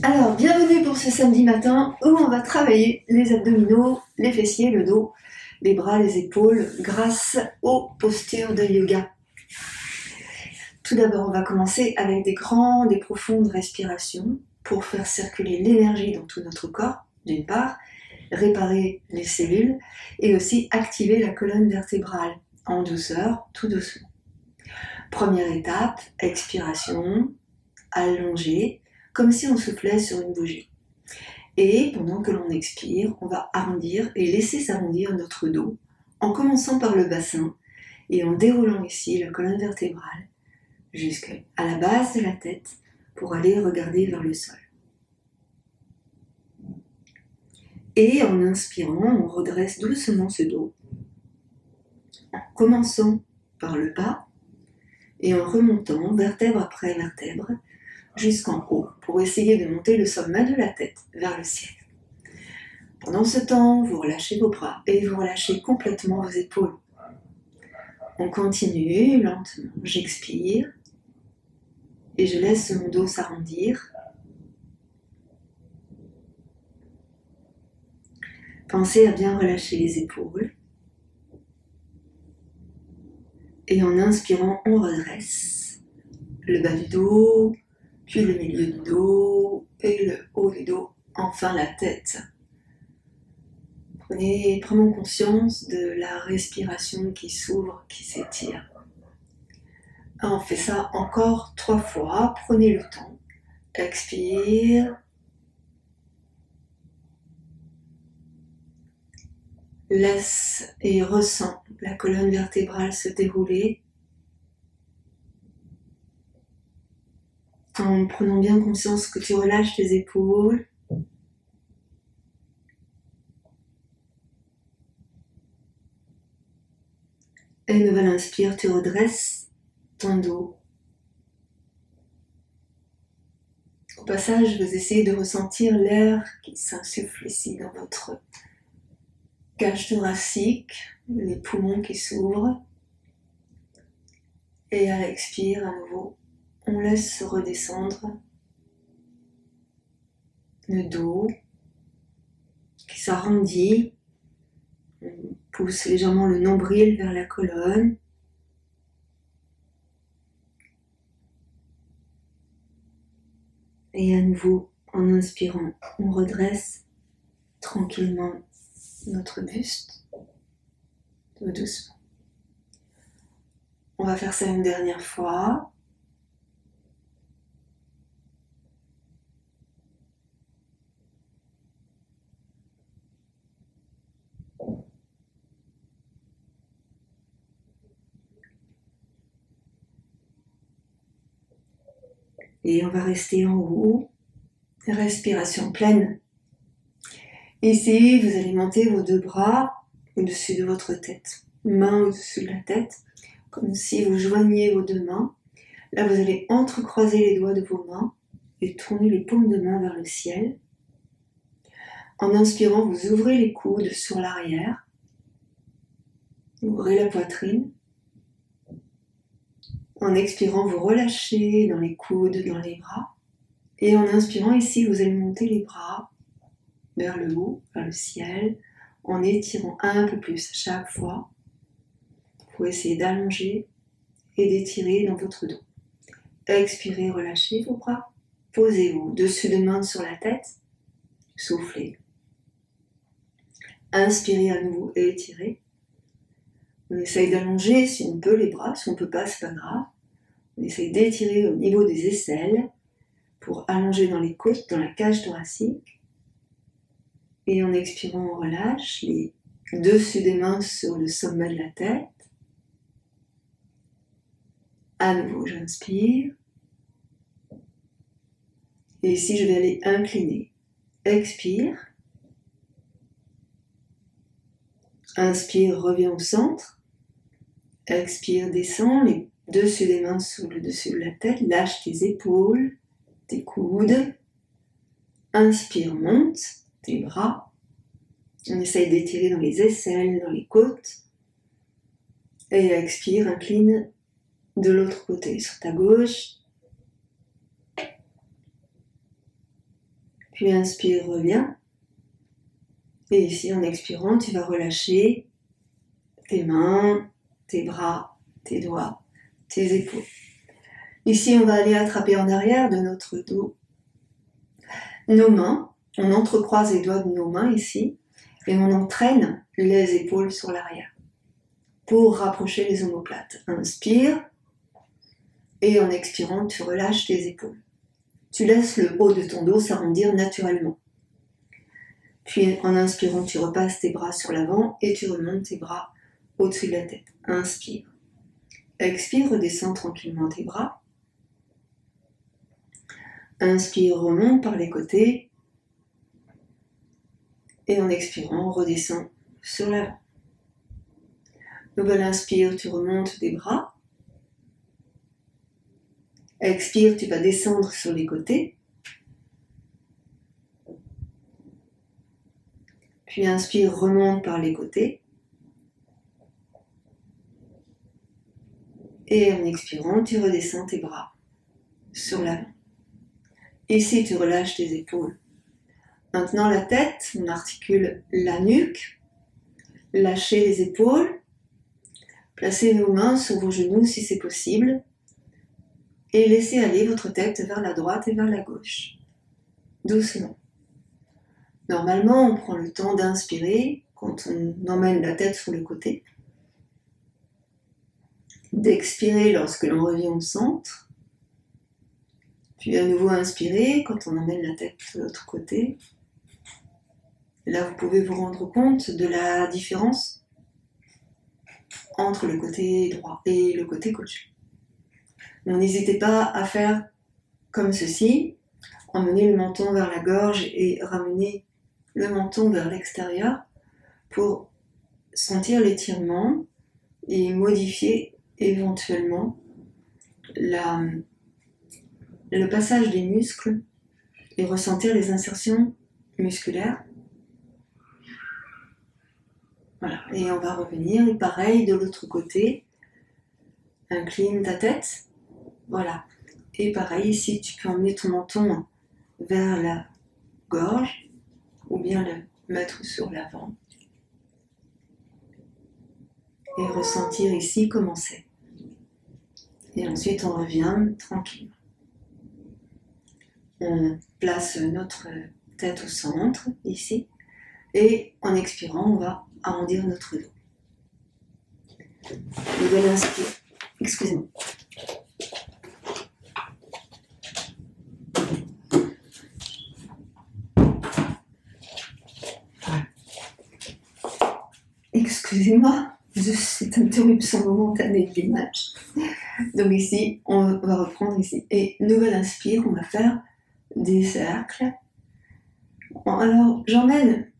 Alors, bienvenue pour ce samedi matin où on va travailler les abdominaux, les fessiers, le dos, les bras, les épaules grâce aux postures de yoga. Tout d'abord, on va commencer avec des grandes et profondes respirations pour faire circuler l'énergie dans tout notre corps, d'une part, réparer les cellules et aussi activer la colonne vertébrale en douceur, tout doucement. Première étape, expiration, allongée, comme si on soufflait sur une bougie. Et pendant que l'on expire, on va arrondir et laisser s'arrondir notre dos en commençant par le bassin et en déroulant ici la colonne vertébrale jusqu'à la base de la tête pour aller regarder vers le sol. Et en inspirant, on redresse doucement ce dos en commençant par le bas et en remontant vertèbre après vertèbre jusqu'en haut pour essayer de monter le sommet de la tête vers le ciel. Pendant ce temps, vous relâchez vos bras et vous relâchez complètement vos épaules. On continue lentement, j'expire et je laisse mon dos s'arrondir. Pensez à bien relâcher les épaules. Et en inspirant, on redresse le bas du dos, puis le milieu du dos et le haut du dos, enfin la tête. Prenons conscience de la respiration qui s'ouvre, qui s'étire. On fait ça encore 3 fois, prenez le temps. Expire. Laisse et ressens la colonne vertébrale se dérouler. En prenant bien conscience que tu relâches tes épaules. Et nouvelle inspire, tu redresses ton dos. Au passage, vous essayez de ressentir l'air qui s'insuffle ici dans votre cage thoracique, les poumons qui s'ouvrent. Et à l'expire, à nouveau, on laisse redescendre le dos qui s'arrondit. On pousse légèrement le nombril vers la colonne. Et à nouveau, en inspirant, on redresse tranquillement notre buste, tout doucement. On va faire ça une dernière fois. Et on va rester en haut, respiration pleine. Ici, vous allez monter vos 2 bras au-dessus de votre tête, main au-dessus de la tête, comme si vous joigniez vos 2 mains. Là, vous allez entrecroiser les doigts de vos mains et tourner les paumes de main vers le ciel. En inspirant, vous ouvrez les coudes sur l'arrière, ouvrez la poitrine. En expirant, vous relâchez dans les coudes, dans les bras. Et en inspirant, ici, vous allez monter les bras vers le haut, vers le ciel, en étirant un peu plus chaque fois pour essayer d'allonger et d'étirer dans votre dos. Expirez, relâchez vos bras. Posez-vous dessus de main sur la tête. Soufflez. Inspirez à nouveau et étirez. On essaye d'allonger si on peut les bras, si on ne peut pas, c'est pas grave. On essaye d'étirer au niveau des aisselles pour allonger dans les côtes, dans la cage thoracique. Et en expirant, on relâche les dessus des mains sur le sommet de la tête. À nouveau, j'inspire. Et ici, je vais aller incliner. Expire. Inspire, reviens au centre. Expire, descends les dessus des mains sur le dessus de la tête. Lâche tes épaules, tes coudes. Inspire, monte tes bras. On essaye d'étirer dans les aisselles, dans les côtes. Et expire, incline de l'autre côté, sur ta gauche. Puis inspire, reviens. Et ici, en expirant, tu vas relâcher tes mains, tes bras, tes doigts, tes épaules. Ici, on va aller attraper en arrière de notre dos nos mains. On entrecroise les doigts de nos mains ici et on entraîne les épaules sur l'arrière pour rapprocher les omoplates. Inspire et en expirant, tu relâches tes épaules. Tu laisses le haut de ton dos s'arrondir naturellement. Puis en inspirant, tu repasses tes bras sur l'avant et tu remontes tes bras au-dessus de la tête. Inspire. Expire, redescends tranquillement tes bras. Inspire, remonte par les côtés. Et en expirant, redescends sur l'avant. Nouvelle inspire, tu remontes tes bras. Expire, tu vas descendre sur les côtés. Puis inspire, remonte par les côtés. Et en expirant, tu redescends tes bras sur l'avant. Ici, tu relâches tes épaules. Maintenant, la tête, on articule la nuque. Lâchez les épaules. Placez vos mains sur vos genoux si c'est possible. Et laissez aller votre tête vers la droite et vers la gauche. Doucement. Normalement, on prend le temps d'inspirer quand on emmène la tête sur le côté. D'expirer lorsque l'on revient au centre. Puis à nouveau inspirer quand on emmène la tête de l'autre côté. Là, vous pouvez vous rendre compte de la différence entre le côté droit et le côté gauche. N'hésitez pas à faire comme ceci, emmener le menton vers la gorge et ramener le menton vers l'extérieur pour sentir l'étirement et modifier éventuellement le passage des muscles et ressentir les insertions musculaires. Voilà, et on va revenir, et pareil de l'autre côté, incline ta tête, voilà, et pareil ici tu peux emmener ton menton vers la gorge, ou bien le mettre sur l'avant, et ressentir ici comment c'est. Et ensuite on revient tranquillement. On place notre tête au centre, ici, et en expirant, on va arrondir notre dos. Nouvelle inspire. Excusez-moi. Excusez-moi, cette interruption momentanée de l'image. Donc ici, on va reprendre ici. Et nouvelle inspire, on va faire des cercles. Alors, j'emmène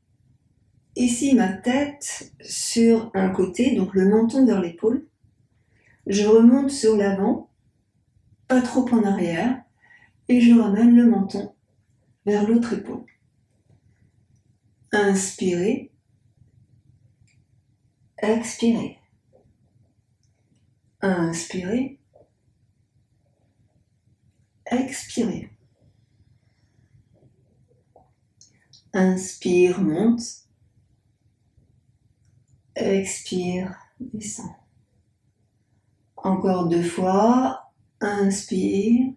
ici ma tête sur un côté, donc le menton vers l'épaule. Je remonte sur l'avant, pas trop en arrière, et je ramène le menton vers l'autre épaule. Inspirez, expirez. Inspirez, expirez. Inspire, monte. Expire, descend. Encore 2 fois. Inspire.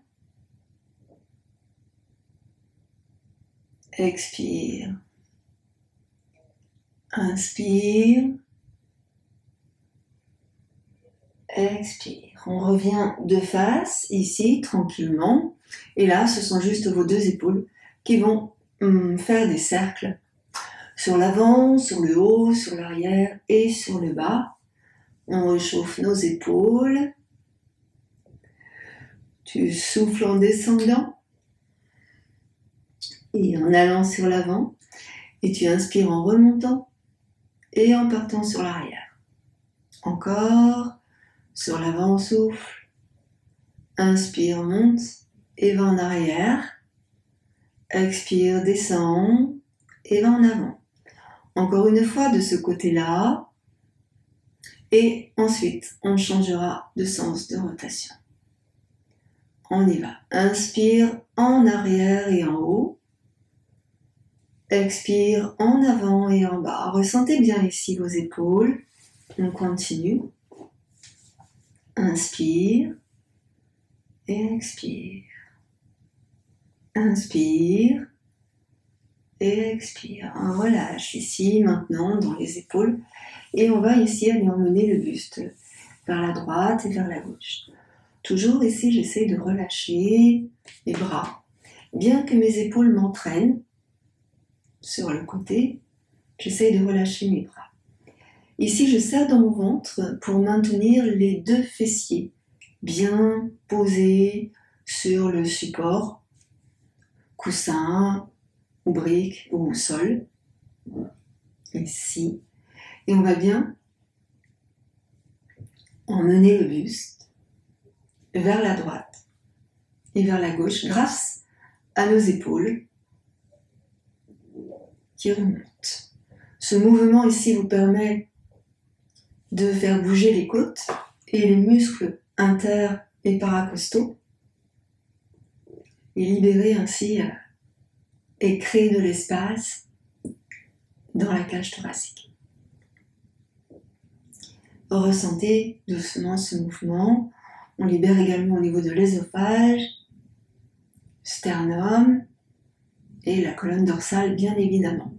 Expire. Inspire. Expire. On revient de face, ici, tranquillement. Et là, ce sont juste vos 2 épaules qui vont faire des cercles sur l'avant, sur le haut, sur l'arrière et sur le bas. On réchauffe nos épaules. Tu souffles en descendant et en allant sur l'avant. Et tu inspires en remontant et en partant sur l'arrière. Encore, sur l'avant, souffle. Inspire, monte et va en arrière. Expire, descend et va en avant. Encore une fois de ce côté-là. Et ensuite, on changera de sens de rotation. On y va. Inspire en arrière et en haut. Expire en avant et en bas. Ressentez bien ici vos épaules. On continue. Inspire et expire. Inspire et expire. On relâche ici maintenant dans les épaules. Et on va ici aller emmener le buste vers la droite et vers la gauche. Toujours ici, j'essaie de relâcher les bras. Bien que mes épaules m'entraînent sur le côté, j'essaie de relâcher mes bras. Ici, je serre dans mon ventre pour maintenir les deux fessiers bien posés sur le support, coussin ou brique ou sol. Ici. Et on va bien emmener le buste vers la droite et vers la gauche grâce à nos épaules qui remontent. Ce mouvement ici vous permet de faire bouger les côtes et les muscles inter- et paracostaux et libérer ainsi et créer de l'espace dans la cage thoracique. Ressentez doucement ce mouvement. On libère également au niveau de l'œsophage, sternum et la colonne dorsale bien évidemment.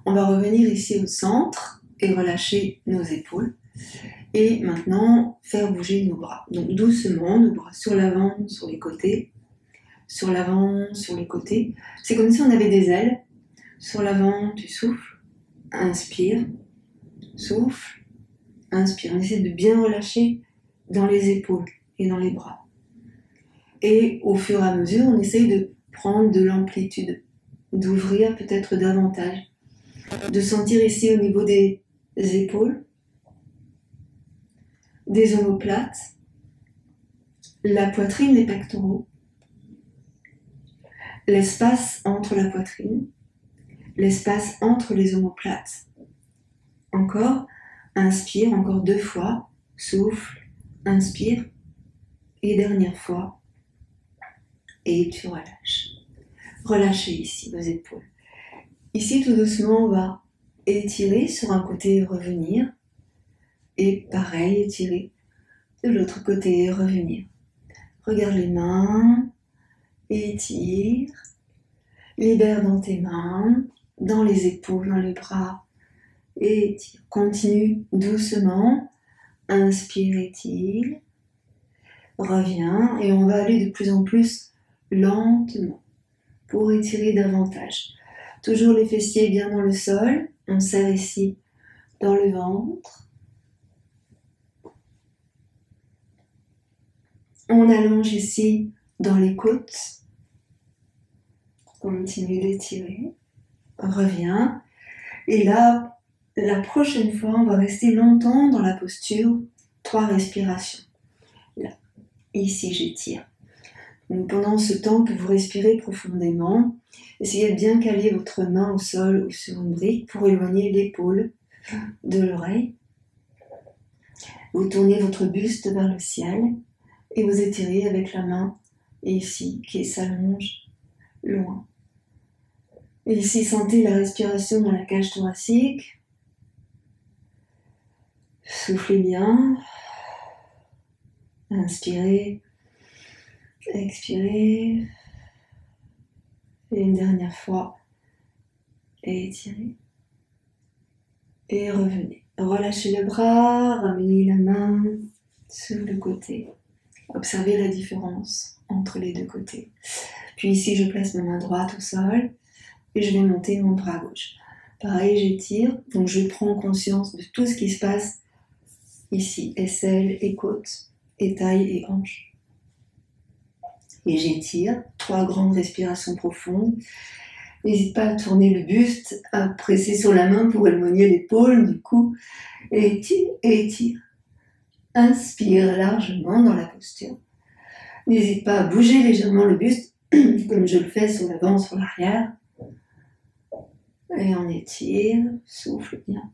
On va revenir ici au centre et relâcher nos épaules. Et maintenant, faire bouger nos bras. Donc doucement, nos bras sur l'avant, sur les côtés. Sur l'avant, sur les côtés. C'est comme si on avait des ailes. Sur l'avant, tu souffles. Inspire. Souffle. Inspire. On essaie de bien relâcher dans les épaules et dans les bras. Et au fur et à mesure, on essaye de prendre de l'amplitude. D'ouvrir peut-être davantage. De sentir ici au niveau des épaules, des omoplates, la poitrine, les pectoraux, l'espace entre la poitrine, l'espace entre les omoplates. Encore, inspire, encore 2 fois, souffle, inspire, et dernière fois, et tu relâches. Relâchez ici vos épaules. Ici, tout doucement, on va étirer sur un côté et revenir. Et pareil, étirer de l'autre côté et revenir. Regarde les mains, étire, libère dans tes mains, dans les épaules, dans les bras, étire. Continue doucement, inspire, étire, reviens et on va aller de plus en plus lentement pour étirer davantage. Toujours les fessiers bien dans le sol, on serre ici dans le ventre. On allonge ici dans les côtes. Continue d'étirer. Reviens. Et là, la prochaine fois, on va rester longtemps dans la posture. 3 respirations. Là, ici, j'étire. Donc, pendant ce temps que vous respirez profondément, essayez de bien caler votre main au sol ou sur une brique pour éloigner l'épaule de l'oreille. Vous tournez votre buste vers le ciel et vous étirez avec la main ici qui s'allonge loin. Et ici, sentez la respiration dans la cage thoracique. Soufflez bien. Inspirez. Expirez. Et une dernière fois. Et étirez. Et revenez. Relâchez le bras, ramenez la main sur le côté. Observez la différence entre les deux côtés. Puis ici, je place ma main droite au sol et je vais monter mon bras gauche. Pareil, j'étire, donc je prends conscience de tout ce qui se passe ici, aisselle et côte, et taille et hanche. Et j'étire, 3 grandes respirations profondes. N'hésite pas à tourner le buste, à presser sur la main pour éloigner l'épaule du cou. Et étire, et étire. Inspire largement dans la posture. N'hésite pas à bouger légèrement le buste, comme je le fais sur l'avant, sur l'arrière. Et on étire, souffle bien.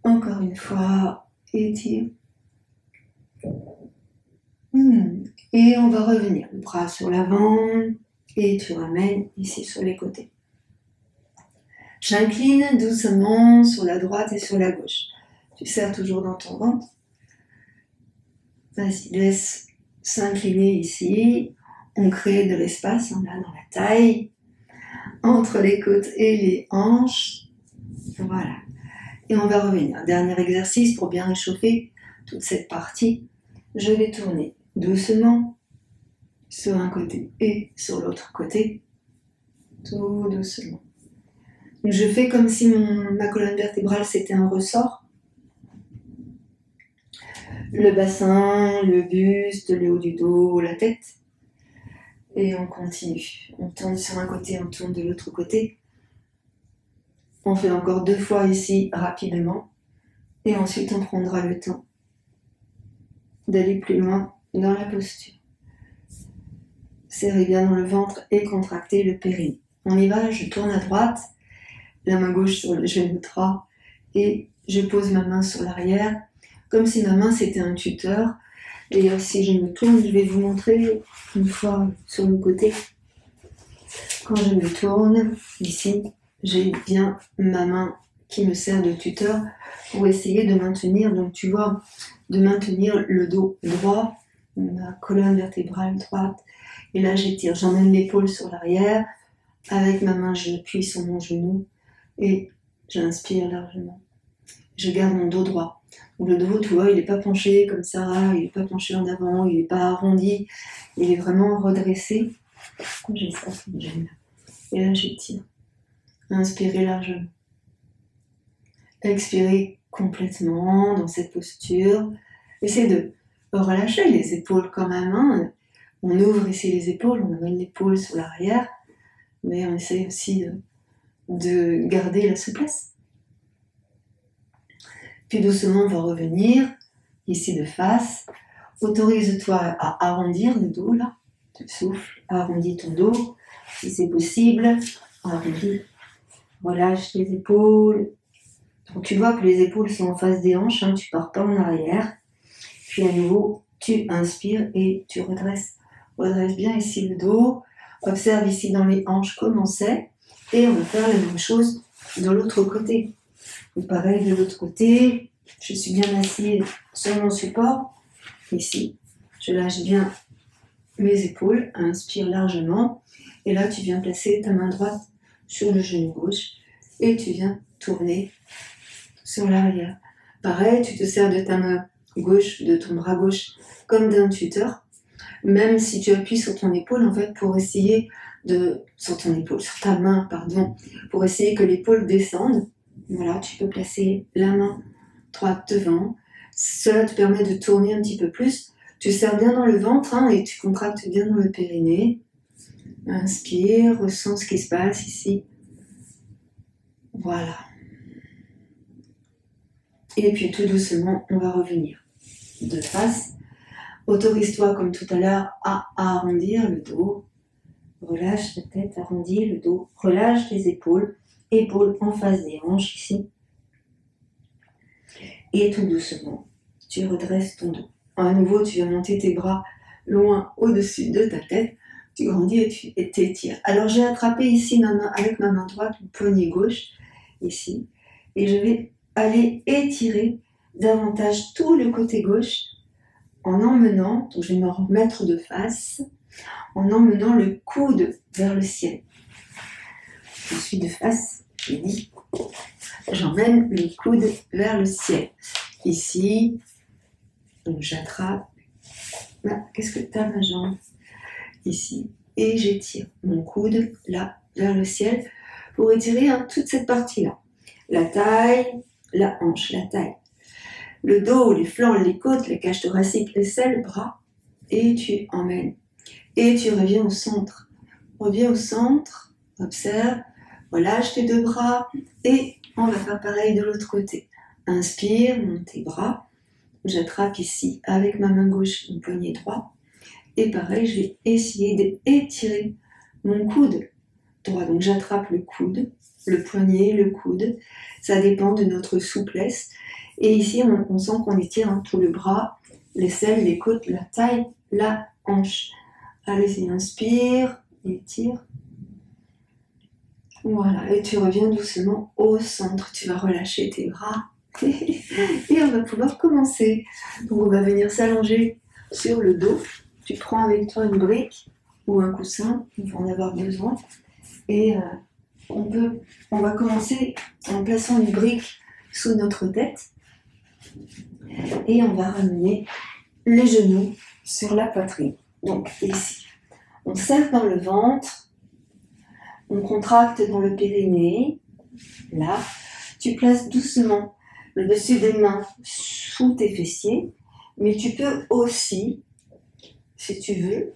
Encore une fois, étire. Et on va revenir, le bras sur l'avant, et tu ramènes ici sur les côtés. J'incline doucement sur la droite et sur la gauche. Tu serres toujours dans ton ventre. Vas-y, laisse s'incliner ici. On crée de l'espace, on a dans la taille, entre les côtes et les hanches. Voilà. Et on va revenir. Dernier exercice pour bien réchauffer toute cette partie. Je vais tourner doucement sur un côté et sur l'autre côté. Tout doucement. Donc je fais comme si ma colonne vertébrale c'était un ressort. Le bassin, le buste, le haut du dos, la tête. Et on continue. On tourne sur un côté, on tourne de l'autre côté. On fait encore 2 fois ici rapidement. Et ensuite on prendra le temps d'aller plus loin dans la posture. Serrez bien dans le ventre et contractez le périnée. On y va, je tourne à droite, la main gauche sur le genou droit et je pose ma main sur l'arrière, comme si ma main c'était un tuteur. Et si je me tourne, je vais vous montrer une fois sur le côté. Quand je me tourne, ici, j'ai bien ma main qui me sert de tuteur pour essayer de maintenir, donc tu vois, de maintenir le dos droit, ma colonne vertébrale droite. Et là, j'étire, j'emmène l'épaule sur l'arrière. Avec ma main, j'appuie sur mon genou et j'inspire largement. Je garde mon dos droit. Donc le dos, tu vois, il n'est pas penché comme ça, il n'est pas penché en avant, il n'est pas arrondi, il est vraiment redressé. J'ai ça, ça me gêne. Et là, j'étire. Inspirez largement. Expirez complètement dans cette posture. Essayez de relâcher les épaules quand même. Hein. On ouvre ici les épaules, on amène l'épaule sur l'arrière, mais on essaye aussi de garder la souplesse. Puis doucement, on va revenir ici de face. Autorise-toi à arrondir le dos, là. Tu souffles, arrondis ton dos, si c'est possible. Arrondis. Relâche les épaules. Donc, tu vois que les épaules sont en face des hanches, hein, tu pars pas en arrière. Puis à nouveau, tu inspires et tu redresses. Redresse bien ici le dos. Observe ici dans les hanches comment c'est. Et on va faire la même chose de l'autre côté. Et pareil de l'autre côté, je suis bien assise sur mon support. Ici, je lâche bien mes épaules, inspire largement. Et là, tu viens placer ta main droite sur le genou gauche et tu viens tourner sur l'arrière. Pareil, tu te sers de ta main gauche, de ton bras gauche, comme d'un tuteur. Même si tu appuies sur ton épaule, en fait, pour essayer sur ta main, pardon, pour essayer que l'épaule descende. Voilà, tu peux placer la main droite devant. Cela te permet de tourner un petit peu plus. Tu serres bien dans le ventre hein, et tu contractes bien dans le périnée. Inspire, ressens ce qui se passe ici. Voilà. Et puis tout doucement, on va revenir de face. Autorise-toi, comme tout à l'heure, à arrondir le dos. Relâche la tête, arrondis le dos. Relâche les épaules. Épaules en face des hanches ici. Et tout doucement, tu redresses ton dos. À nouveau, tu vas monter tes bras loin au-dessus de ta tête. Tu grandis et tu t'étires. Alors, j'ai attrapé ici avec ma main droite le poignet gauche, ici. Et je vais aller étirer davantage tout le côté gauche en emmenant, donc je vais me remettre de face, en emmenant le coude vers le ciel. Je suis de face, j'ai dit, j'emmène le coude vers le ciel. Ici, donc j'attrape, qu'est-ce que t'as ma jambe? Ici, et j'étire mon coude là, vers le ciel, pour étirer toute cette partie-là. La taille, la hanche, la taille. Le dos, les flancs, les côtes, les cages thoraciques, les selles, le bras, et tu emmènes. Et tu reviens au centre. Reviens au centre, observe, relâche tes 2 bras, et on va faire pareil de l'autre côté. Inspire, monte tes bras, j'attrape ici avec ma main gauche mon poignet droit, et pareil, je vais essayer d'étirer mon coude droit. Donc j'attrape le coude, le poignet, le coude, ça dépend de notre souplesse. Et ici, on sent qu'on étire tout le bras, les selles, les côtes, la taille, la hanche. Allez-y, inspire, étire. Voilà, et tu reviens doucement au centre. Tu vas relâcher tes bras et on va pouvoir commencer. Donc on va venir s'allonger sur le dos. Tu prends avec toi une brique ou un coussin, il va en avoir besoin. Et on va commencer en plaçant une brique sous notre tête. Et on va ramener les genoux sur la poitrine. Donc ici, on serre dans le ventre, on contracte dans le périnée. Là, tu places doucement le dessus des mains sous tes fessiers, mais tu peux aussi, si tu veux,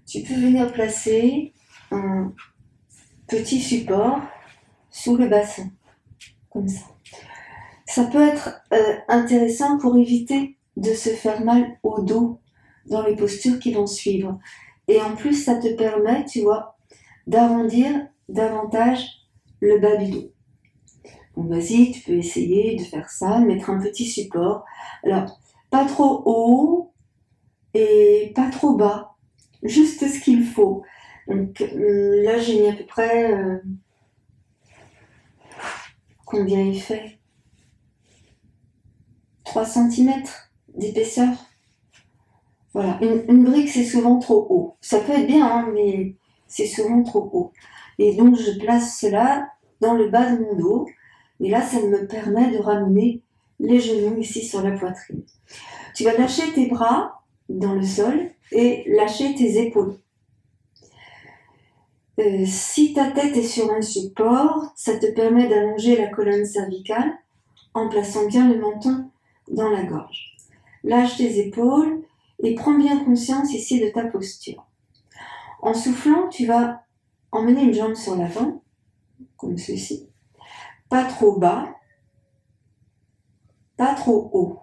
tu peux venir placer un petit support sous le bassin, comme ça. Ça peut être intéressant pour éviter de se faire mal au dos dans les postures qui vont suivre. Et en plus, ça te permet, tu vois, d'arrondir davantage le bas du dos. Donc vas-y, tu peux essayer de faire ça, mettre un petit support. Alors, pas trop haut et pas trop bas, juste ce qu'il faut. Donc là, j'ai mis à peu près... combien il fait ? 3 cm d'épaisseur. Voilà, une brique c'est souvent trop haut. Ça peut être bien, hein, mais c'est souvent trop haut. Et donc je place cela dans le bas de mon dos. Et là, ça me permet de ramener les genoux ici sur la poitrine. Tu vas lâcher tes bras dans le sol et lâcher tes épaules. Si ta tête est sur un support, ça te permet d'allonger la colonne cervicale en plaçant bien le menton dans la gorge. Lâche tes épaules et prends bien conscience ici de ta posture. En soufflant, tu vas emmener une jambe sur l'avant, comme ceci. Pas trop bas, pas trop haut,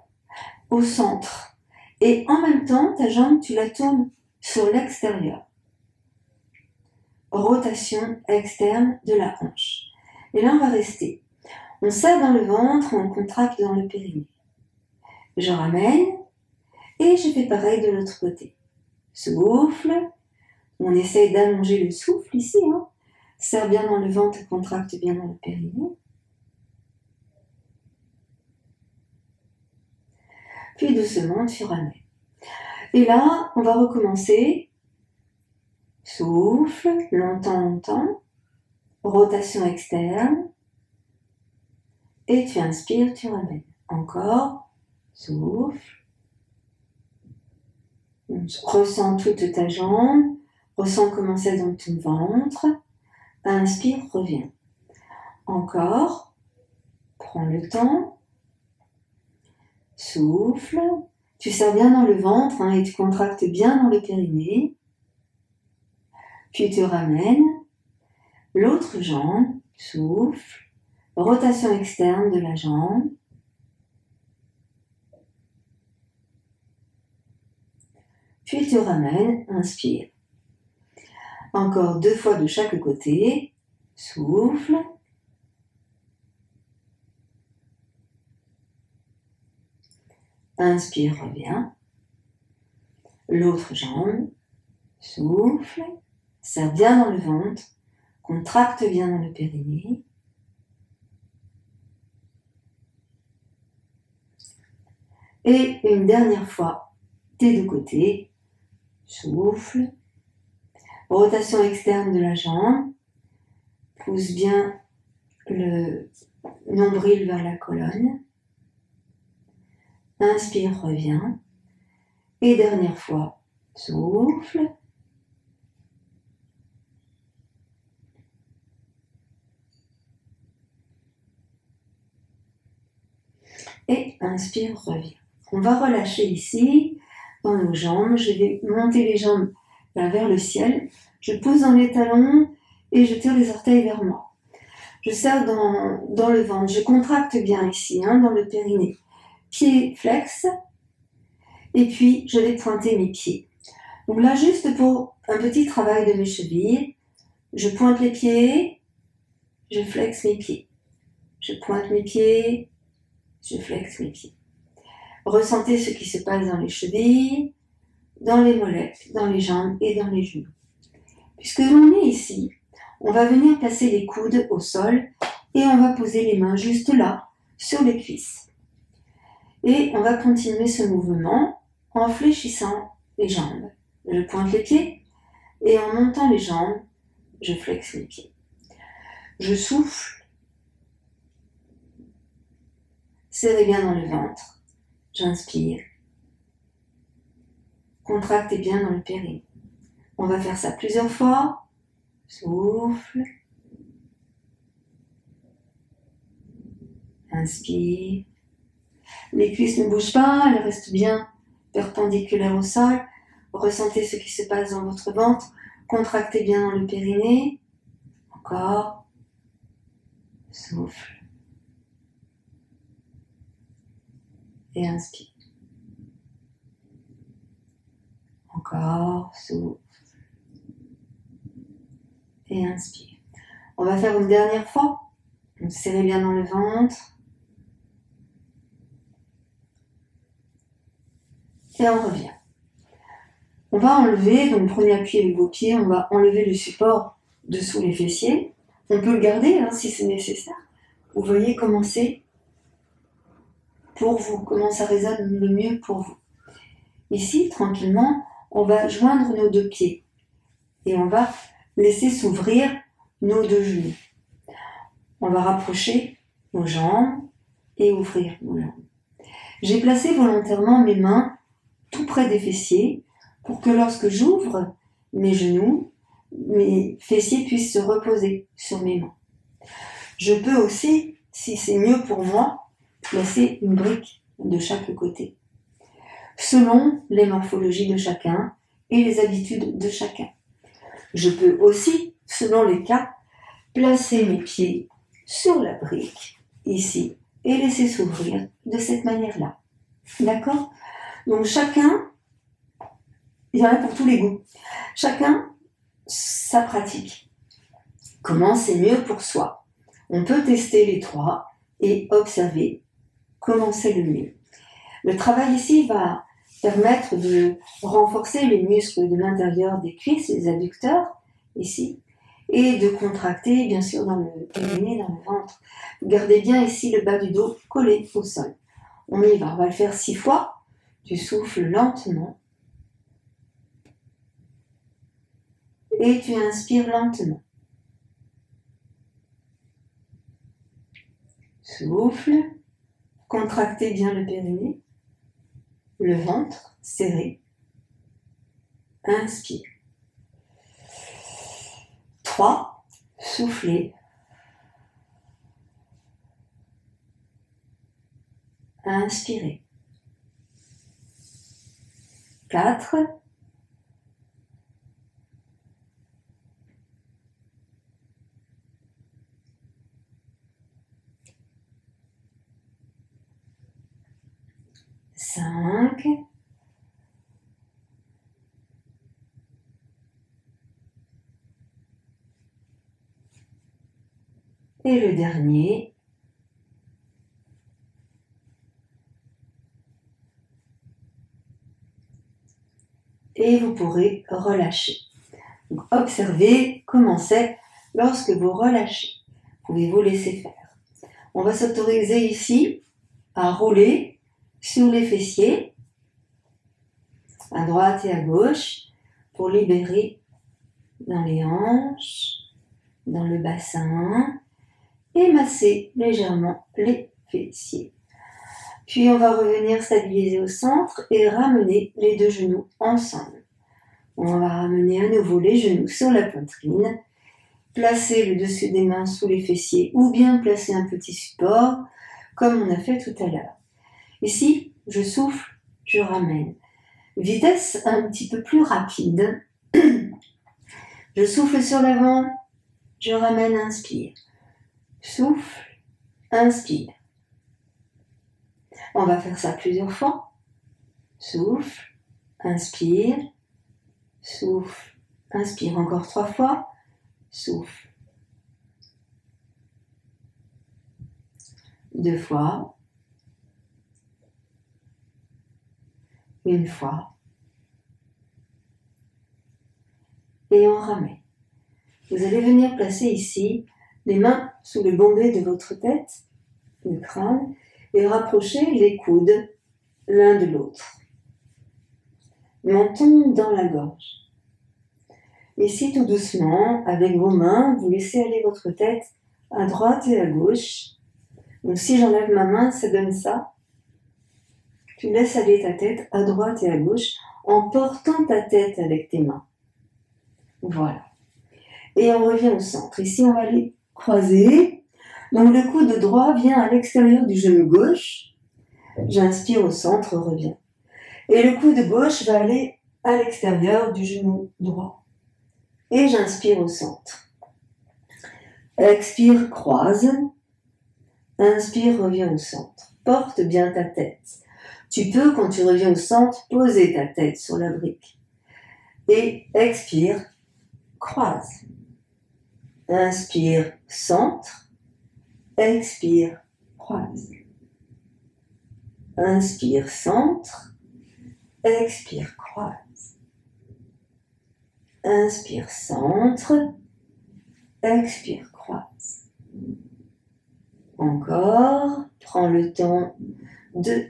au centre. Et en même temps, ta jambe, tu la tournes sur l'extérieur. Rotation externe de la hanche. Et là, on va rester. On serre dans le ventre, on contracte dans le périnée. Je ramène et je fais pareil de l'autre côté. Souffle. On essaye d'allonger le souffle ici. Hein. Serre bien dans le ventre, contracte bien dans le périnée. Puis doucement, tu ramènes. Et là, on va recommencer. Souffle, longtemps, longtemps. Rotation externe. Et tu inspires, tu ramènes. Encore. Souffle. Ressens toute ta jambe. Ressens comment c'est dans ton ventre. Inspire, reviens. Encore. Prends le temps. Souffle. Tu serres bien dans le ventre hein, et tu contractes bien dans le périnée. Puis tu ramènes. L'autre jambe. Souffle. Rotation externe de la jambe. Puis tu ramènes. Inspire. Encore 2 fois de chaque côté. Souffle. Inspire, reviens. L'autre jambe. Souffle. Serre bien dans le ventre. Contracte bien dans le périnée. Et une dernière fois, des 2 côtés. Souffle. Rotation externe de la jambe. Pousse bien le nombril vers la colonne. Inspire, reviens. Et dernière fois, souffle. Et inspire, reviens. On va relâcher ici, dans nos jambes. Je vais monter les jambes là, vers le ciel. Je pose dans les talons et je tire les orteils vers moi. Je serre dans le ventre. Je contracte bien ici, hein, dans le périnée. Pieds flex. Et puis, je vais pointer mes pieds. Donc là, juste pour un petit travail de mes chevilles, je pointe les pieds, je flexe mes pieds. Je pointe mes pieds, je flexe mes pieds. Ressentez ce qui se passe dans les chevilles, dans les mollets, dans les jambes et dans les genoux. Puisque l'on est ici, on va venir placer les coudes au sol et on va poser les mains juste là, sur les cuisses. Et on va continuer ce mouvement en fléchissant les jambes. Je pointe les pieds et en montant les jambes, je flexe les pieds. Je souffle. Serrez bien dans le ventre. J'inspire. Contractez bien dans le périnée. On va faire ça plusieurs fois. Souffle. Inspire. Les cuisses ne bougent pas, elles restent bien perpendiculaires au sol. Ressentez ce qui se passe dans votre ventre. Contractez bien dans le périnée. Encore. Souffle. Et inspire. Encore. Souffle. Et inspire. On va faire une dernière fois. Donc, serrez bien dans le ventre. Et on revient. On va enlever, donc prenez appui avec vos pieds, on va enlever le support dessous les fessiers. On peut le garder si c'est nécessaire. Vous voyez comment c'est pour vous, comment ça résonne le mieux pour vous. Ici, tranquillement, on va joindre nos deux pieds et on va laisser s'ouvrir nos deux genoux. On va rapprocher nos jambes et ouvrir nos jambes. J'ai placé volontairement mes mains tout près des fessiers pour que lorsque j'ouvre mes genoux, mes fessiers puissent se reposer sur mes mains. Je peux aussi, si c'est mieux pour moi, placer une brique de chaque côté, selon les morphologies de chacun et les habitudes de chacun. Je peux aussi, selon les cas, placer mes pieds sur la brique, ici, et laisser s'ouvrir de cette manière-là. D'accord ? Donc chacun, il y en a pour tous les goûts. Chacun, sa pratique. Comment c'est mieux pour soi. On peut tester les trois et observer comment c'est le mieux. Le travail ici va permettre de renforcer les muscles de l'intérieur des cuisses, les adducteurs, ici, et de contracter, bien sûr, dans le périnée, dans le ventre. Gardez bien ici le bas du dos collé au sol. On y va, on va le faire 6 fois. Tu souffles lentement. Et tu inspires lentement. Souffle. Contractez bien le périnée. Le ventre serré. Inspire. 3. Soufflez. Inspirez. 4. 5. Et le dernier. Et vous pourrez relâcher. Donc, observez comment c'est lorsque vous relâchez. Pouvez-vous laisser faire. On va s'autoriser ici à rouler sur les fessiers, à droite et à gauche, pour libérer dans les hanches, dans le bassin, et masser légèrement les fessiers. Puis on va revenir stabiliser au centre et ramener les deux genoux ensemble. On va ramener à nouveau les genoux sur la poitrine, placer le dessus des mains sous les fessiers ou bien placer un petit support comme on a fait tout à l'heure. Ici, je souffle, je ramène. Vitesse un petit peu plus rapide. Je souffle sur l'avant, je ramène, inspire. Souffle, inspire. On va faire ça plusieurs fois. Souffle, inspire, souffle, inspire encore 3 fois. Souffle. 2 fois. 1 fois. Et on ramène. vous allez venir placer ici les mains sous le bombé de votre tête, le crâne, et rapprocher les coudes l'un de l'autre. Menton dans la gorge. Ici, tout doucement, avec vos mains, vous laissez aller votre tête à droite et à gauche. Donc si j'enlève ma main, ça donne ça. Tu laisses aller ta tête à droite et à gauche en portant ta tête avec tes mains. Voilà. Et on revient au centre. Ici, on va les croiser. Donc le coude droit vient à l'extérieur du genou gauche. J'inspire au centre, reviens. Et le coude gauche va aller à l'extérieur du genou droit. Et j'inspire au centre. Expire, croise. Inspire, reviens au centre. Porte bien ta tête. Tu peux, quand tu reviens au centre, poser ta tête sur la brique. Et expire, croise. Inspire, centre. Expire, croise. Inspire, centre. Expire, croise. Inspire, centre. Expire, croise. Encore, prends le temps de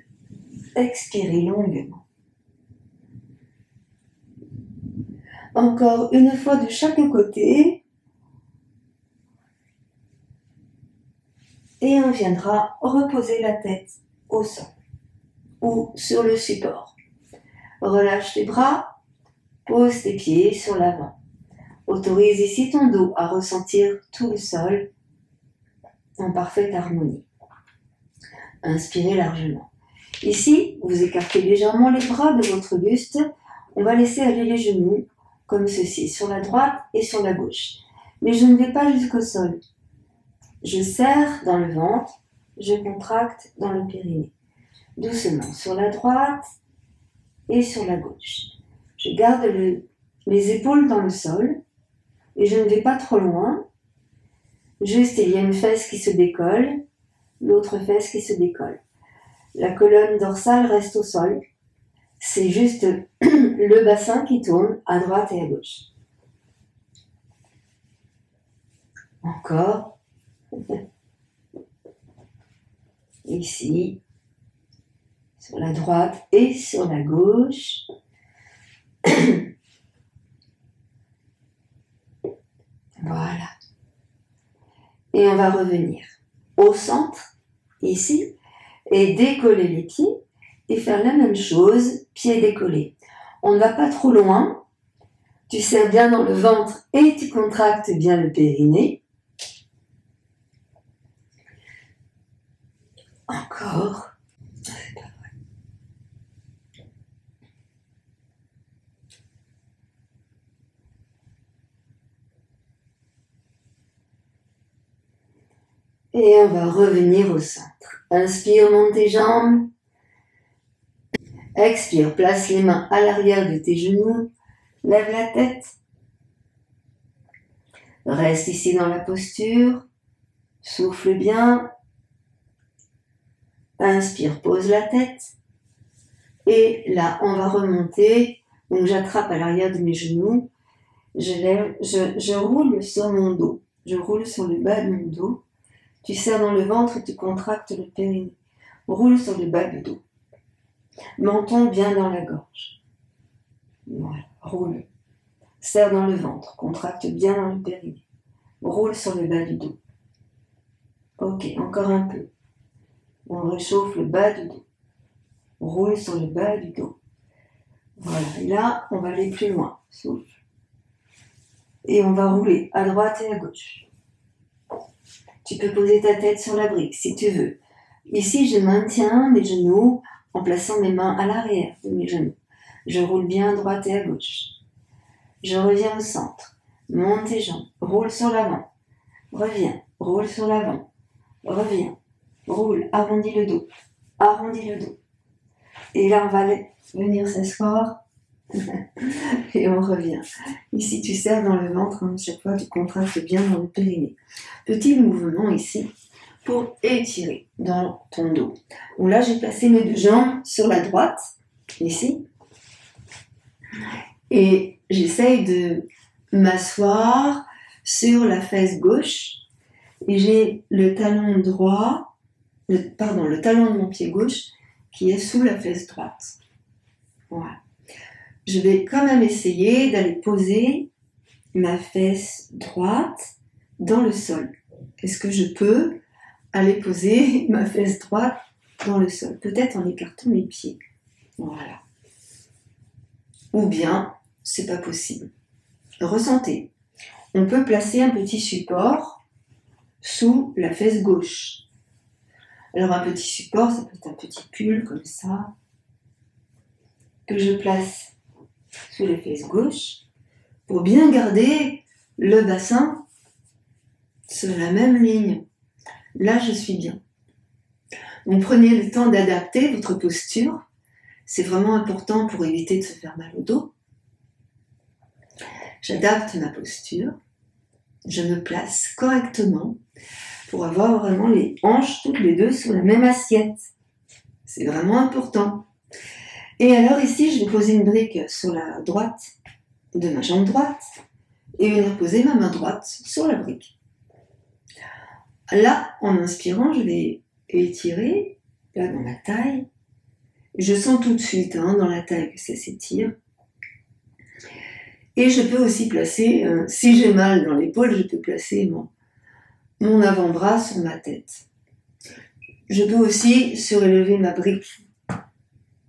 expirer longuement. Encore une fois de chaque côté. Et on viendra reposer la tête au sol ou sur le support. Relâche les bras, pose tes pieds sur l'avant. Autorise ici ton dos à ressentir tout le sol en parfaite harmonie. Inspirez largement. Ici, vous écartez légèrement les bras de votre buste. On va laisser aller les genoux comme ceci, sur la droite et sur la gauche. Mais je ne vais pas jusqu'au sol. Je serre dans le ventre, je contracte dans le périnée. Doucement, sur la droite et sur la gauche. Je garde les épaules dans le sol et je ne vais pas trop loin. Juste, il y a une fesse qui se décolle, l'autre fesse qui se décolle. La colonne dorsale reste au sol. C'est juste le bassin qui tourne à droite et à gauche. Encore. Ici, sur la droite et sur la gauche. Voilà. Et on va revenir au centre, ici, et décoller les pieds et faire la même chose, pieds décollés. On ne va pas trop loin. Tu serres bien dans le ventre et tu contractes bien le périnée. Encore. Et on va revenir au centre. Inspire, monte tes jambes. Expire, place les mains à l'arrière de tes genoux. Lève la tête. Reste ici dans la posture. Souffle bien. Inspire, pose la tête. Et là, on va remonter. Donc, j'attrape à l'arrière de mes genoux. Je roule sur mon dos. Je roule sur le bas de mon dos. Tu serres dans le ventre et tu contractes le périnée. Roule sur le bas du dos. Menton bien dans la gorge. Voilà, roule. Serre dans le ventre, contracte bien dans le périnée. Roule sur le bas du dos. Ok, encore un peu. On réchauffe le bas du dos. Roule sur le bas du dos. Voilà, et là, on va aller plus loin. Souffle. Et on va rouler à droite et à gauche. Tu peux poser ta tête sur la brique si tu veux. Ici, je maintiens mes genoux en plaçant mes mains à l'arrière de mes genoux. Je roule bien à droite et à gauche. Je reviens au centre. Monte tes jambes. Roule sur l'avant. Reviens. Roule sur l'avant. Reviens. Roule. Arrondis le dos. Arrondis le dos. Et là, on va venir s'asseoir. Et on revient. Ici, tu serres dans le ventre. Chaque fois, tu contractes bien dans le périnée. Petit mouvement ici pour étirer dans ton dos. Donc là, j'ai placé mes deux jambes sur la droite, ici. Et j'essaye de m'asseoir sur la fesse gauche et j'ai le talon droit, le talon de mon pied gauche qui est sous la fesse droite. Voilà. Je vais quand même essayer d'aller poser ma fesse droite dans le sol. Est-ce que je peux aller poser ma fesse droite dans le sol? Peut-être en écartant mes pieds. Voilà. Ou bien, c'est pas possible. Ressentez. On peut placer un petit support sous la fesse gauche. Alors un petit support, ça peut être un petit pull comme ça, que je place sous la fesse gauche pour bien garder le bassin sur la même ligne. Là, je suis bien. Donc prenez le temps d'adapter votre posture. C'est vraiment important pour éviter de se faire mal au dos. J'adapte ma posture. Je me place correctement pour avoir vraiment les hanches toutes les deux sur la même assiette. C'est vraiment important. Et alors ici, je vais poser une brique sur la droite de ma jambe droite et venir poser ma main droite sur la brique. Là, en inspirant, je vais étirer là dans la taille. Je sens tout de suite dans la taille que ça s'étire. Et je peux aussi placer, si j'ai mal dans l'épaule, je peux placer mon avant-bras sur ma tête. Je peux aussi surélever ma brique.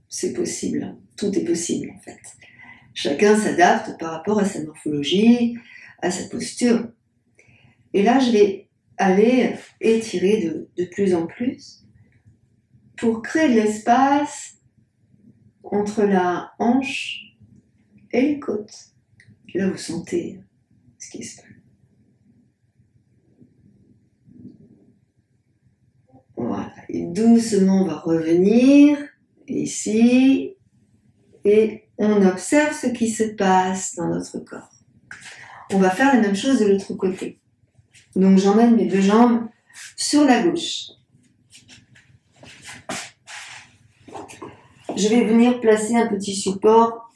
C'est possible, tout est possible en fait. Chacun s'adapte par rapport à sa morphologie, à sa posture. Et là, je vais aller étirer de plus en plus pour créer de l'espace entre la hanche et les côtes. Là, vous sentez ce qui se passe. Voilà. Et doucement, on va revenir ici et on observe ce qui se passe dans notre corps. On va faire la même chose de l'autre côté. Donc, j'emmène mes deux jambes sur la gauche. Je vais venir placer un petit support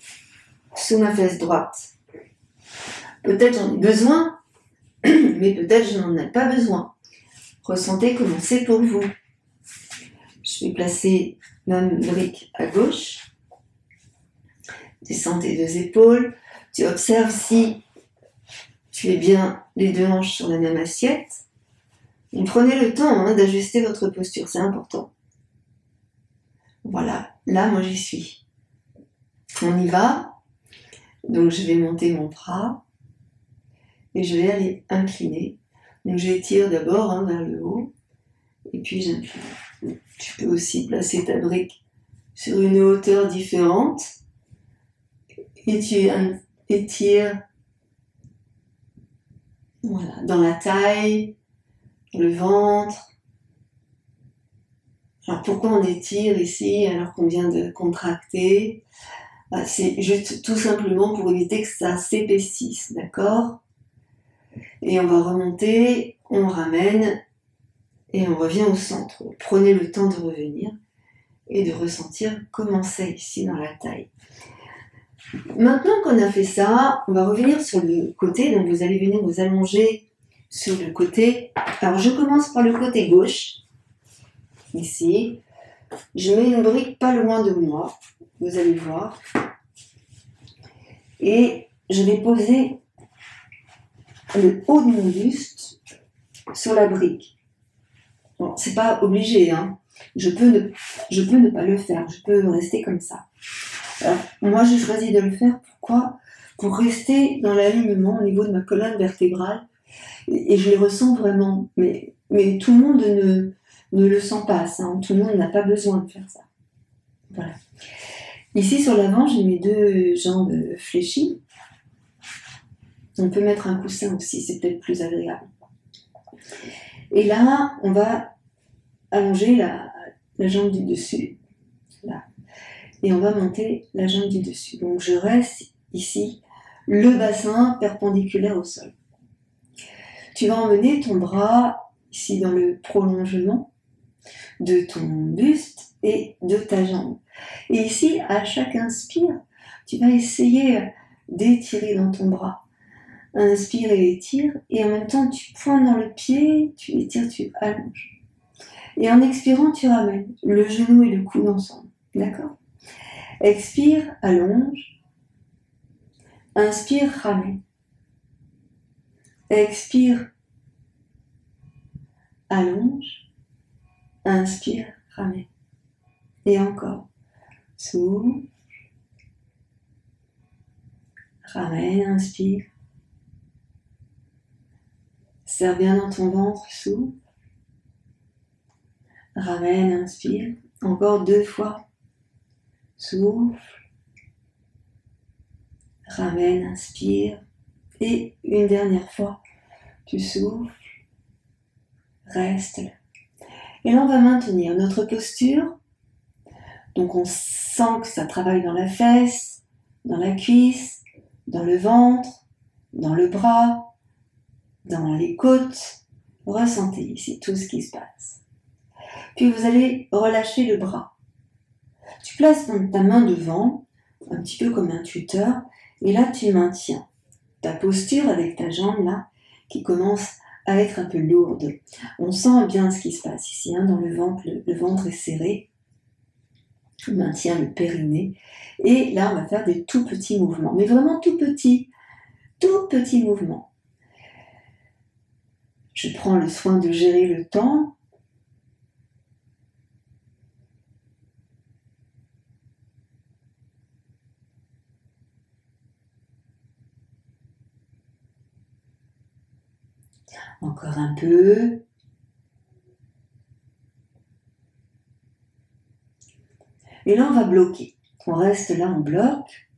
sous ma fesse droite. Peut-être j'en ai besoin, mais peut-être je n'en ai pas besoin. Ressentez comment c'est pour vous. Je vais placer ma brique à gauche. Descends tes deux épaules. Tu observes si tu es bien les deux hanches sur la même assiette. Et prenez le temps d'ajuster votre posture, c'est important. Voilà, là moi j'y suis. On y va. Donc je vais monter mon bras et je vais aller incliner. Donc j'étire d'abord vers le haut et puis j'incline. Tu peux aussi placer ta brique sur une hauteur différente et tu étires voilà, dans la taille, dans le ventre. Alors pourquoi on étire ici alors qu'on vient de contracter? C'est juste tout simplement pour éviter que ça s'épaississe, d'accord? Et on va remonter, on ramène et on revient au centre. Prenez le temps de revenir et de ressentir comment c'est ici dans la taille. Maintenant qu'on a fait ça, on va revenir sur le côté. Donc vous allez venir vous allonger sur le côté. Alors je commence par le côté gauche. Ici. Je mets une brique pas loin de moi. Vous allez voir. Et je vais poser le haut de mon buste sur la brique. Bon, c'est pas obligé, Je peux ne pas le faire. Je peux rester comme ça. Alors, moi, j'ai choisi de le faire. Pourquoi? Pour rester dans l'alignement au niveau de ma colonne vertébrale. Et je les ressens vraiment. Mais tout le monde ne le sent pas, ça. Tout le monde n'a pas besoin de faire ça. Voilà. Ici, sur l'avant, j'ai mes deux jambes fléchies. On peut mettre un coussin aussi, c'est peut-être plus agréable. Et là, on va allonger la jambe du dessus. Là. Et on va monter la jambe du dessus. Donc, je reste ici, le bassin perpendiculaire au sol. Tu vas emmener ton bras ici dans le prolongement de ton buste et de ta jambe. Et ici, à chaque inspire, tu vas essayer d'étirer dans ton bras. Inspire et étire. Et en même temps, tu pointes dans le pied, tu étires, tu allonges. Et en expirant, tu ramènes le genou et le coude ensemble. D'accord? Expire, allonge. Inspire, ramène. Expire, allonge. Inspire, ramène. Et encore. Souffle. Ramène, inspire. Serre bien dans ton ventre, souffle. Ramène, inspire. Encore 2 fois. Souffle. Ramène, inspire. Et une dernière fois. Tu souffles. Reste là. Et là, on va maintenir notre posture. Donc, on sent que ça travaille dans la fesse, dans la cuisse, dans le ventre, dans le bras, dans les côtes. Ressentez ici tout ce qui se passe. Puis vous allez relâcher le bras. Tu places ta main devant, un petit peu comme un tuteur, et là tu maintiens ta posture avec ta jambe là, qui commence à être un peu lourde. On sent bien ce qui se passe ici, hein, dans le ventre. Le ventre est serré. On maintient le périnée. Et là, on va faire des tout petits mouvements, mais vraiment tout petits mouvements. Je prends le soin de gérer le temps. Encore un peu. Et là, on va bloquer. On reste là, on bloque.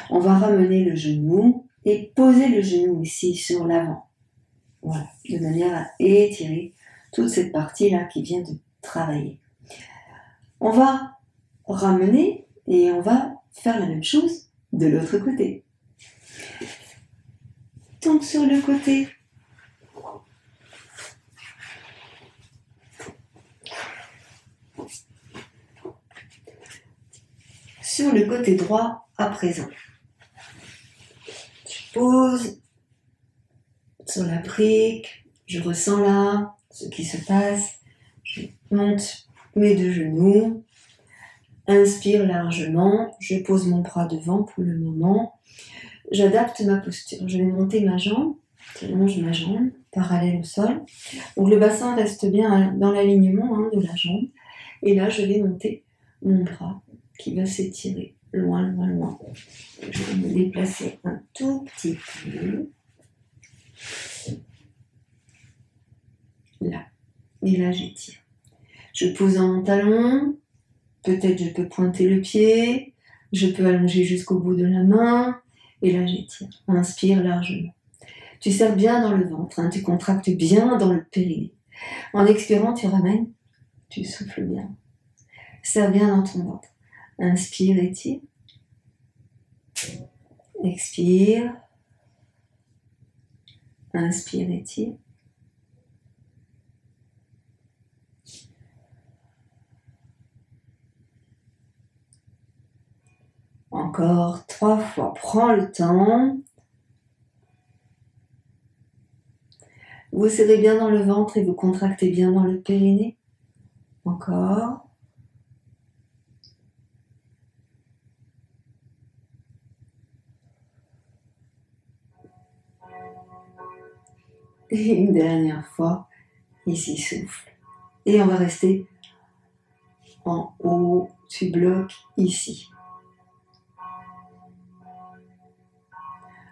On va ramener le genou et poser le genou ici sur l'avant. Voilà, de manière à étirer toute cette partie-là qui vient de travailler. On va ramener et on va faire la même chose de l'autre côté. Donc sur le côté. Sur le côté droit à présent. Je pose sur la brique, je ressens là ce qui se passe, je monte mes 2 genoux, inspire largement, je pose mon bras devant pour le moment, j'adapte ma posture, je vais monter ma jambe, j'allonge ma jambe, parallèle au sol, donc le bassin reste bien dans l'alignement de la jambe, et là je vais monter mon bras qui va s'étirer loin, loin, loin. Je vais me déplacer un tout petit peu. Là. Et là, j'étire. Je pose dans mon talon. Peut-être je peux pointer le pied. Je peux allonger jusqu'au bout de la main. Et là, j'étire. Inspire largement. Tu serres bien dans le ventre. Tu contractes bien dans le périnée. En expirant, tu ramènes. Tu souffles bien. Serre bien dans ton ventre. Inspire, étire. Expire. Inspire, étire. Encore 3 fois. Prends le temps. Vous serrez bien dans le ventre et vous contractez bien dans le périnée. Encore. Et une dernière fois. Ici, souffle. Et on va rester en haut. Tu bloques ici.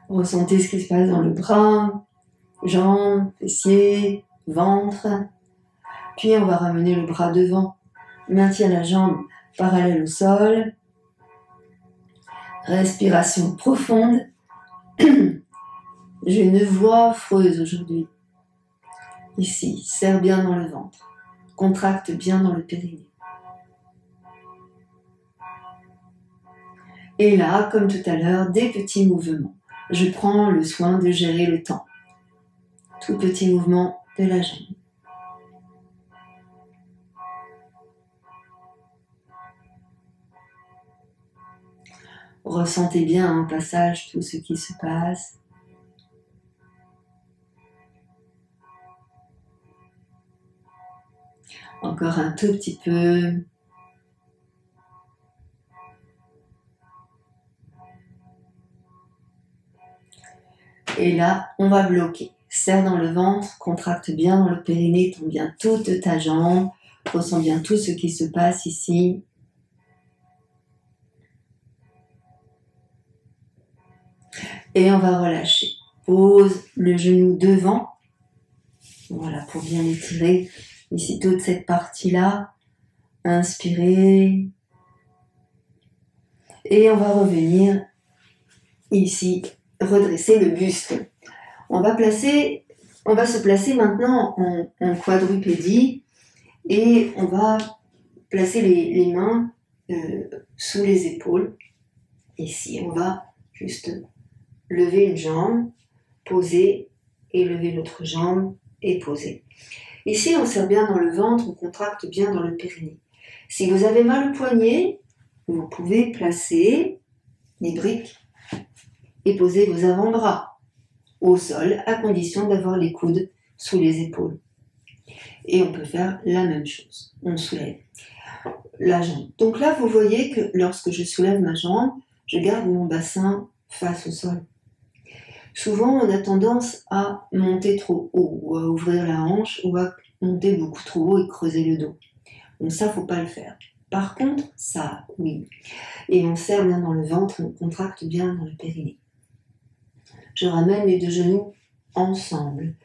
Ressentez ce qui se passe dans le bras, jambes, fessiers, ventre. Puis on va ramener le bras devant. Maintiens la jambe parallèle au sol. Respiration profonde. J'ai une voix affreuse aujourd'hui. Ici, serre bien dans le ventre. Contracte bien dans le périnée. Et là, comme tout à l'heure, des petits mouvements. Je prends le soin de gérer le temps. Tout petit mouvement de la jambe. Ressentez bien en passage tout ce qui se passe. Encore un tout petit peu. Et là, on va bloquer. Serre dans le ventre, contracte bien dans le périnée, tends bien toute ta jambe, ressens bien tout ce qui se passe ici. Et on va relâcher. Pose le genou devant. Voilà, pour bien étirer ici toute cette partie-là. Inspirez. Et on va revenir ici, redresser le buste. On va se placer maintenant en quadrupédie et on va placer les mains sous les épaules. Ici, on va juste lever une jambe, poser et lever l'autre jambe et poser. Ici, on serre bien dans le ventre, on contracte bien dans le périnée. Si vous avez mal au poignet, vous pouvez placer les briques et poser vos avant-bras au sol à condition d'avoir les coudes sous les épaules. Et on peut faire la même chose. On soulève la jambe. Donc là, vous voyez que lorsque je soulève ma jambe, je garde mon bassin face au sol. Souvent, on a tendance à monter trop haut, ou à ouvrir la hanche, ou à monter beaucoup trop haut et creuser le dos. Donc ça, faut pas le faire. Par contre, ça, oui. Et on serre bien dans le ventre, on contracte bien dans le périnée. Je ramène mes deux genoux ensemble.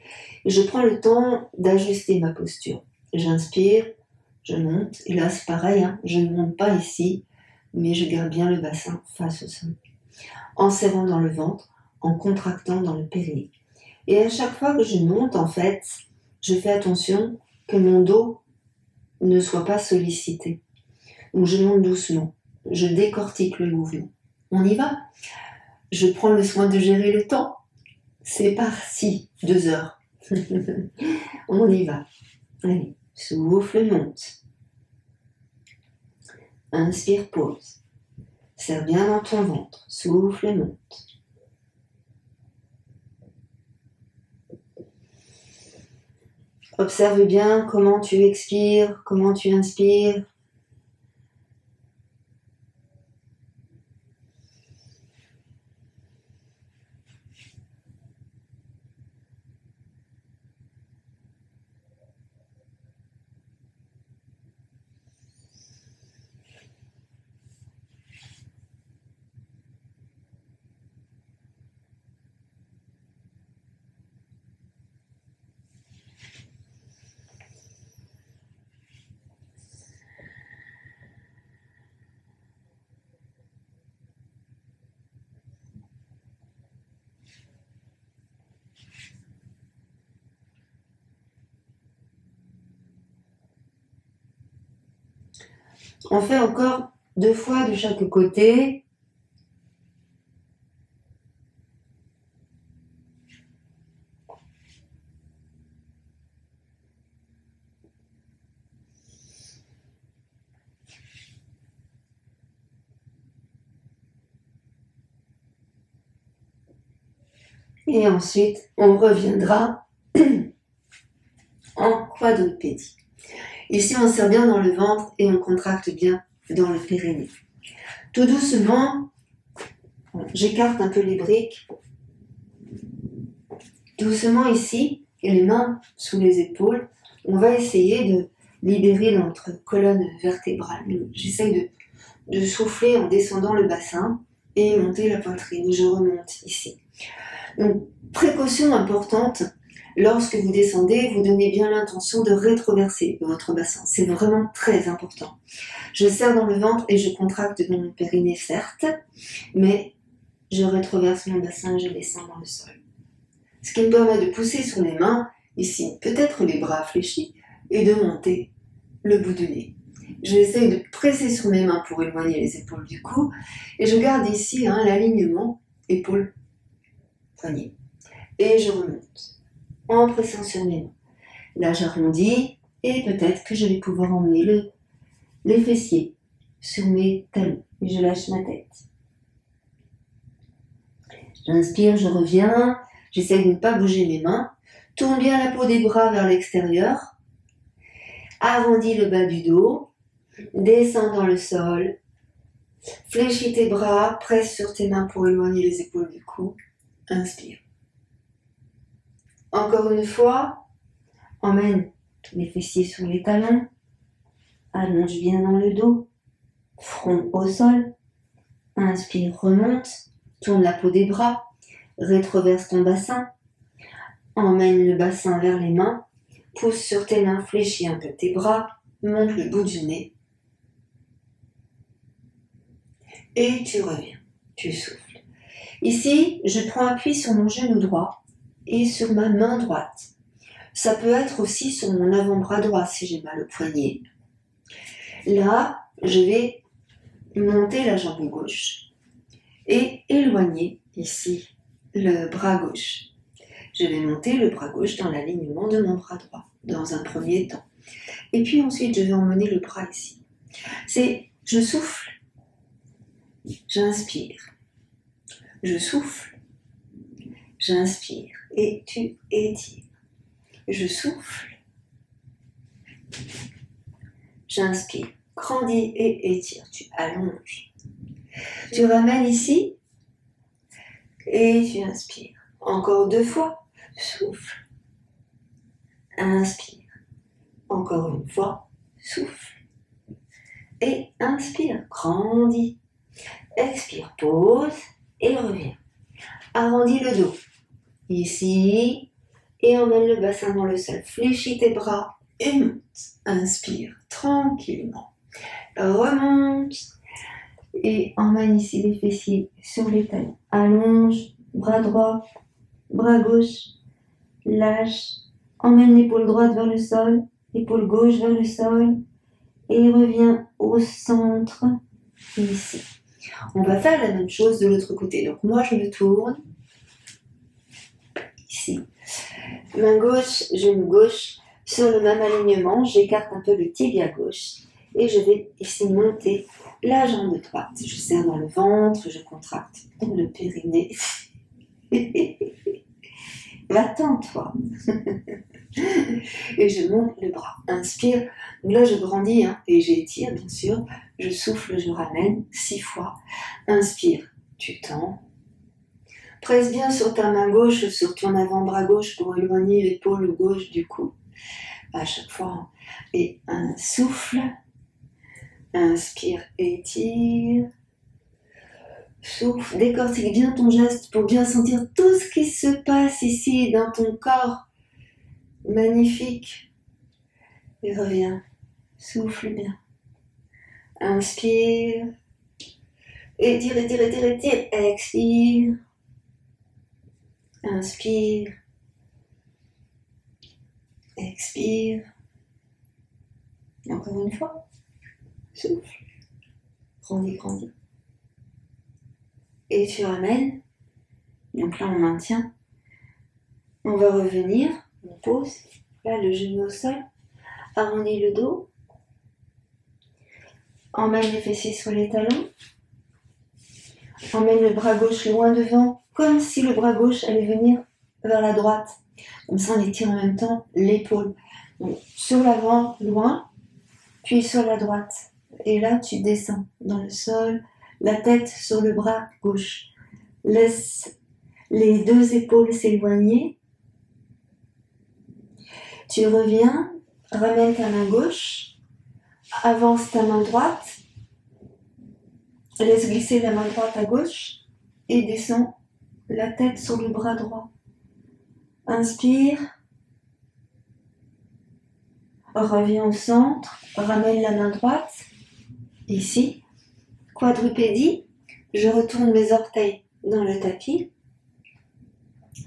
Et je prends le temps d'ajuster ma posture. J'inspire, je monte. Et là, c'est pareil, hein, je ne monte pas ici, mais je garde bien le bassin face au sol. En serrant dans le ventre, en contractant dans le périnée. Et à chaque fois que je monte, en fait, je fais attention que mon dos ne soit pas sollicité. Donc je monte doucement. Je décortique le mouvement. On y va? Je prends le soin de gérer le temps. C'est parti, 2 heures. On y va. Allez, souffle, monte. Inspire, pose. Serre bien dans ton ventre. Souffle, monte. Observe bien comment tu expires, comment tu inspires. On fait encore 2 fois de chaque côté. Et ensuite, on reviendra en quadrupédie. Ici, on serre bien dans le ventre et on contracte bien dans le périnée. Tout doucement, j'écarte un peu les briques. Doucement ici, et les mains sous les épaules, on va essayer de libérer notre colonne vertébrale. J'essaye de souffler en descendant le bassin et monter la poitrine. Je remonte ici. Donc, précaution importante, lorsque vous descendez, vous donnez bien l'intention de rétroverser votre bassin. C'est vraiment très important. Je serre dans le ventre et je contracte dans mon périnée, certes, mais je rétroverse mon bassin et je descends dans le sol. Ce qui me permet de pousser sur les mains, ici, peut-être les bras fléchis, et de monter le bout du nez. J'essaie de presser sur mes mains pour éloigner les épaules du cou, et je garde ici l'alignement épaules poignet. Et je remonte en pressant sur mes mains. Là, j'arrondis et peut-être que je vais pouvoir emmener les fessiers sur mes talons. Et je lâche ma tête. J'inspire, je reviens. J'essaie de ne pas bouger mes mains. Tourne bien la peau des bras vers l'extérieur. Arrondis le bas du dos, descends dans le sol, fléchis tes bras, presse sur tes mains pour éloigner les épaules du cou. Inspire. Encore une fois, emmène les fessiers sur les talons, allonge bien dans le dos, front au sol. Inspire, remonte, tourne la peau des bras, rétroverse ton bassin, emmène le bassin vers les mains, pousse sur tes mains, fléchis un peu tes bras, monte le bout du nez. Et tu reviens, tu souffles. Ici, je prends appui sur mon genou droit et sur ma main droite. Ça peut être aussi sur mon avant-bras droit si j'ai mal au poignet. Là, je vais monter la jambe gauche et éloigner ici le bras gauche. Je vais monter le bras gauche dans l'alignement de mon bras droit, dans un premier temps. Et puis ensuite, je vais emmener le bras ici. Je souffle, j'inspire, je souffle, j'inspire, et tu étires. Je souffle, j'inspire, grandis et étire, tu allonges. Tu ramènes ici et tu inspires. Encore 2 fois, souffle, inspire. Encore une fois, souffle et inspire, grandis. Expire, pose et reviens. Arrondis le dos, ici, et emmène le bassin dans le sol. Fléchis tes bras et monte. Inspire tranquillement. Remonte et emmène ici les fessiers sur les talons. Allonge, bras droit, bras gauche, lâche. Emmène l'épaule droite vers le sol, épaule gauche vers le sol et reviens au centre ici. On va faire la même chose de l'autre côté. Donc moi je me tourne ici. Main gauche, genou gauche, sur le même alignement, j'écarte un peu le tibia gauche et je vais ici monter la jambe droite. Je serre dans le ventre, je contracte dans le périnée. Va-t'en toi. Et je monte le bras. Inspire. Donc là je grandis et j'étire bien sûr. Je souffle, je ramène 6 fois. Inspire, tu tends. Presse bien sur ta main gauche, sur ton avant-bras gauche pour éloigner l'épaule gauche du cou. À chaque fois. Et un souffle. Inspire, étire. Souffle, décortique bien ton geste pour bien sentir tout ce qui se passe ici dans ton corps. Magnifique. Et reviens. Souffle bien. Inspire. Étire, étire, étire, étire. Expire. Inspire. Expire. Encore une fois. Souffle. Grandis, grandis. Et tu ramènes. Donc là, on maintient. On va revenir. On pose. Là, le genou au sol. Arrondis le dos. Emmène les fessiers sur les talons. Emmène le bras gauche loin devant, comme si le bras gauche allait venir vers la droite. Comme ça, on étire en même temps l'épaule. Donc, sur l'avant, loin, puis sur la droite. Et là, tu descends dans le sol, la tête sur le bras gauche. Laisse les 2 épaules s'éloigner. Tu reviens, ramène ta main gauche, avance ta main droite, laisse glisser la main droite à gauche et descends la tête sur le bras droit. Inspire, reviens au centre, ramène la main droite, ici, quadrupédie, je retourne mes orteils dans le tapis,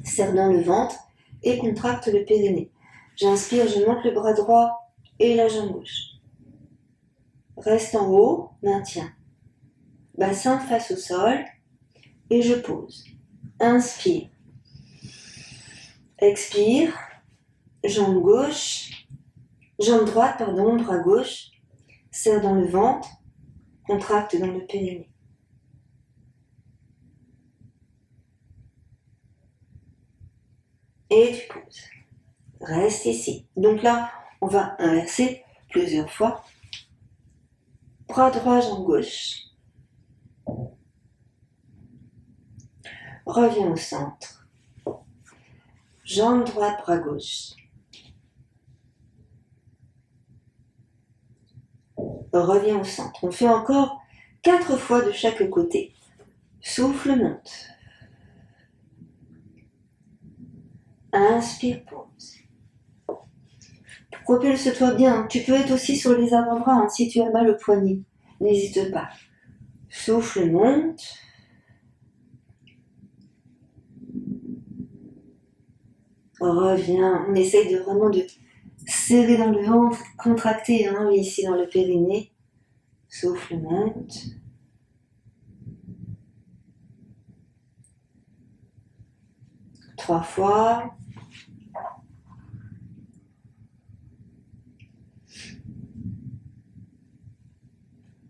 serre dans le ventre et contracte le périnée. J'inspire, je monte le bras droit et la jambe gauche. Reste en haut, maintiens. Bassin face au sol et je pose. Inspire. Expire. Jambe gauche. Jambe droite, pardon, bras gauche. Serre dans le ventre. Contracte dans le périnée. Et tu poses. Reste ici. Donc là, on va inverser plusieurs fois. Bras droit, jambe gauche. Reviens au centre. Jambe droite, bras gauche. Reviens au centre. On fait encore 4 fois de chaque côté. Souffle, monte. Inspire, pause. Propulse-toi bien. Tu peux être aussi sur les avant-bras hein, si tu as mal au poignet. N'hésite pas. Souffle, monte. Reviens. On essaye de vraiment de serrer dans le ventre, contracter hein, ici dans le périnée. Souffle, monte. Trois fois.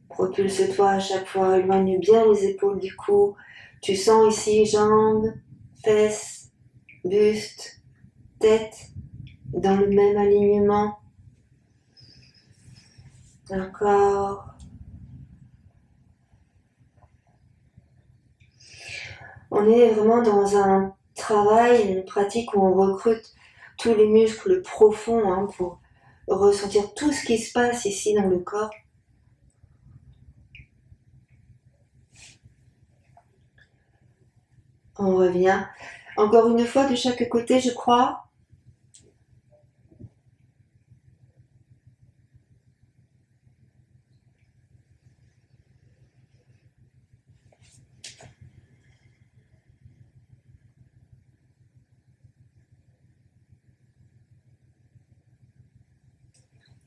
Propulse-toi à chaque fois, éloigne bien les épaules du cou. Tu sens ici jambes, fesses, buste, tête, dans le même alignement. Encore. On est vraiment dans un travail, une pratique où on recrute tous les muscles profonds hein, pour ressentir tout ce qui se passe ici dans le corps. On revient. Encore une fois de chaque côté, je crois.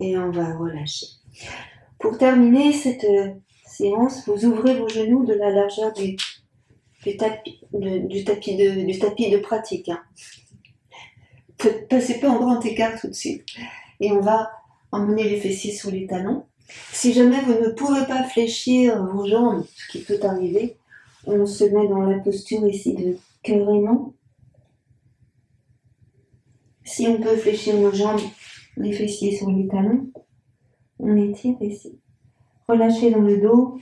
Et on va relâcher. Pour terminer cette séance, vous ouvrez vos genoux de la largeur du tapis de pratique. Hein. Ne passez pas en grand écart tout de suite. Et on va emmener les fessiers sur les talons. Si jamais vous ne pouvez pas fléchir vos jambes, ce qui peut arriver, on se met dans la posture ici de cœur aimant. Si on peut fléchir nos jambes, les fessiers sur les talons, on étire ici. Relâchez dans le dos.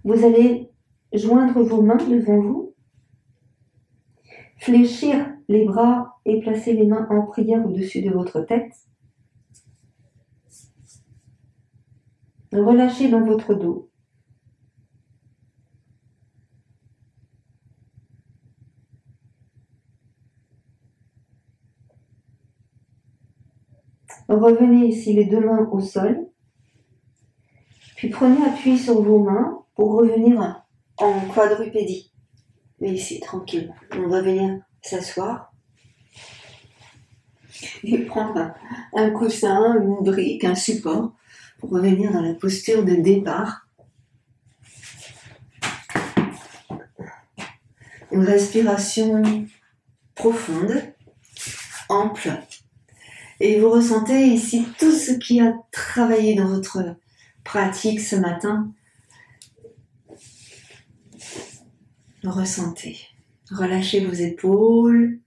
Vous allez joindre vos mains devant vous, fléchir les bras et placer les mains en prière au-dessus de votre tête. Relâchez dans votre dos. Revenez ici les deux mains au sol. Puis prenez appui sur vos mains pour revenir en quadrupédie. Mais ici, tranquille. On va venir s'asseoir et prendre un coussin, une brique, un support pour revenir dans la posture de départ. Une respiration profonde, ample. Et vous ressentez ici tout ce qui a travaillé dans votre pratique ce matin. Ressentez. Relâchez vos épaules.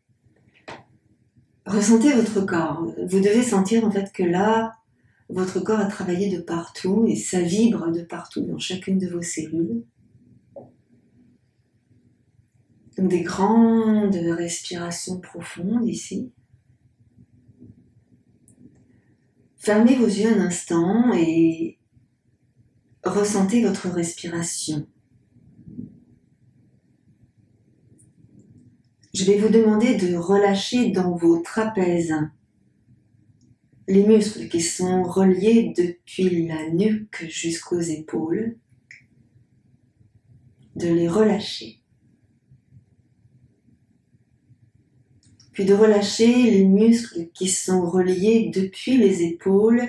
Ressentez votre corps. Vous devez sentir en fait que là, votre corps a travaillé de partout et ça vibre de partout dans chacune de vos cellules. Donc des grandes respirations profondes ici. Fermez vos yeux un instant et ressentez votre respiration. Je vais vous demander de relâcher dans vos trapèzes les muscles qui sont reliés depuis la nuque jusqu'aux épaules, de les relâcher. Puis de relâcher les muscles qui sont reliés depuis les épaules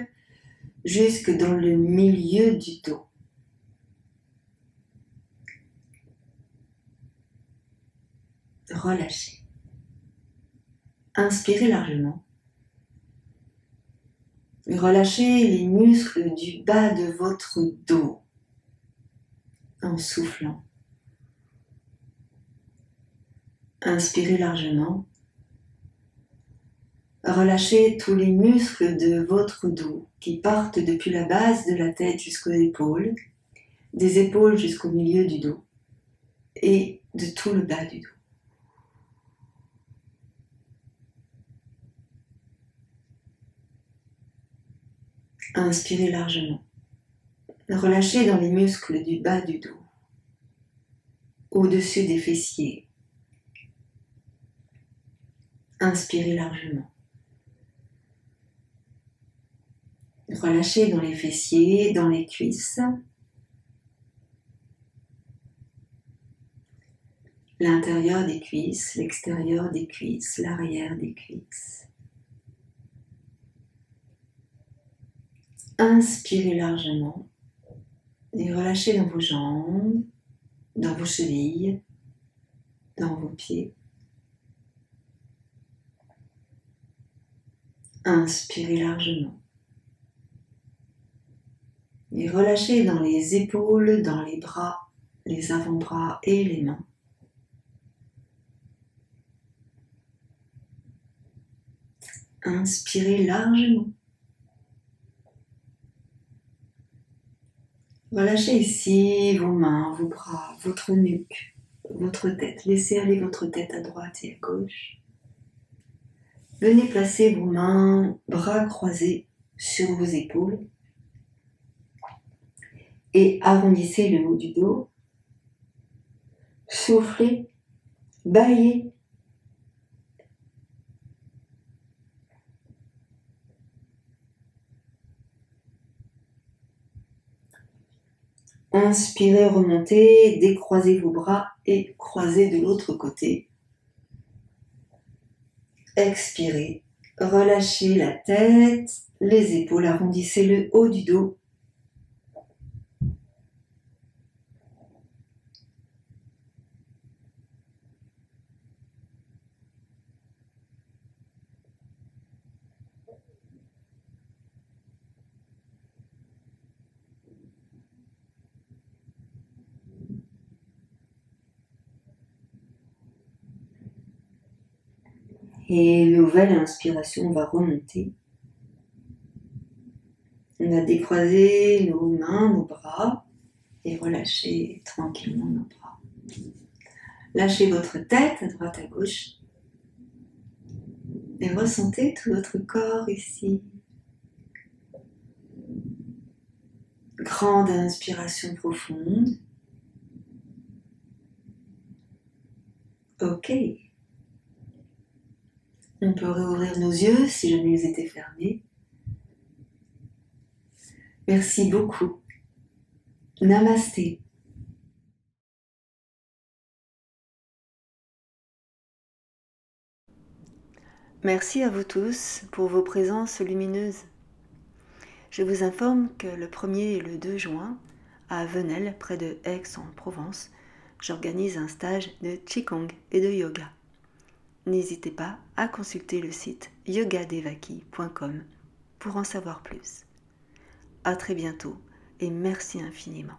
jusque dans le milieu du dos. Relâchez. Inspirez largement. Relâchez les muscles du bas de votre dos en soufflant. Inspirez largement. Relâchez tous les muscles de votre dos qui partent depuis la base de la tête jusqu'aux épaules, des épaules jusqu'au milieu du dos et de tout le bas du dos. Inspirez largement. Relâchez dans les muscles du bas du dos, au-dessus des fessiers. Inspirez largement. Relâchez dans les fessiers, dans les cuisses. L'intérieur des cuisses, l'extérieur des cuisses, l'arrière des cuisses. Inspirez largement et relâchez dans vos jambes, dans vos chevilles, dans vos pieds. Inspirez largement et relâchez dans les épaules, dans les bras, les avant-bras et les mains. Inspirez largement. Relâchez ici vos mains, vos bras, votre nuque, votre tête. Laissez aller votre tête à droite et à gauche. Venez placer vos mains, bras croisés sur vos épaules et arrondissez le haut du dos. Soufflez, bâillez. Inspirez, remontez, décroisez vos bras et croisez de l'autre côté. Expirez, relâchez la tête, les épaules, arrondissez le haut du dos. Et nouvelle inspiration, on va remonter. On va décroiser nos mains, nos bras et relâcher tranquillement nos bras. Lâchez votre tête à droite à gauche et ressentez tout votre corps ici. Grande inspiration profonde. Ok. On peut réouvrir nos yeux si jamais ils étaient fermés. Merci beaucoup. Namasté. Merci à vous tous pour vos présences lumineuses. Je vous informe que le 1er et le 2 juin, à Venelle, près de Aix-en-Provence, j'organise un stage de Qigong et de yoga. N'hésitez pas à consulter le site yogadevaki.com pour en savoir plus. À très bientôt et merci infiniment.